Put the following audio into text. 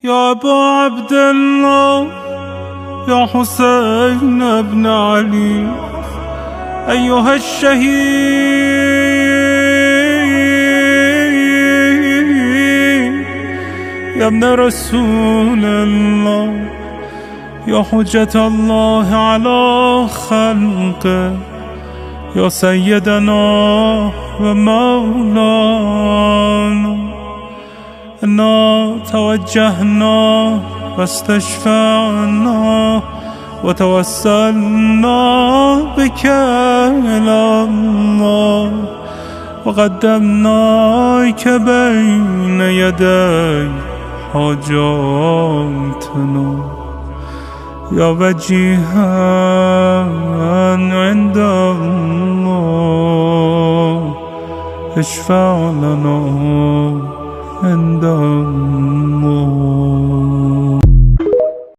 يا أبا عبد الله يا حسين بن علي أيها الشهيد يا ابن رسول الله يا حجة الله على خلقه يا سيدنا ومولانا إنا توجهنا واستشفعنا وتوسلنا بك إلى الله وقدمناك بين يدي حاجاتنا يا وجيها عند الله اشفع لنا عند الله.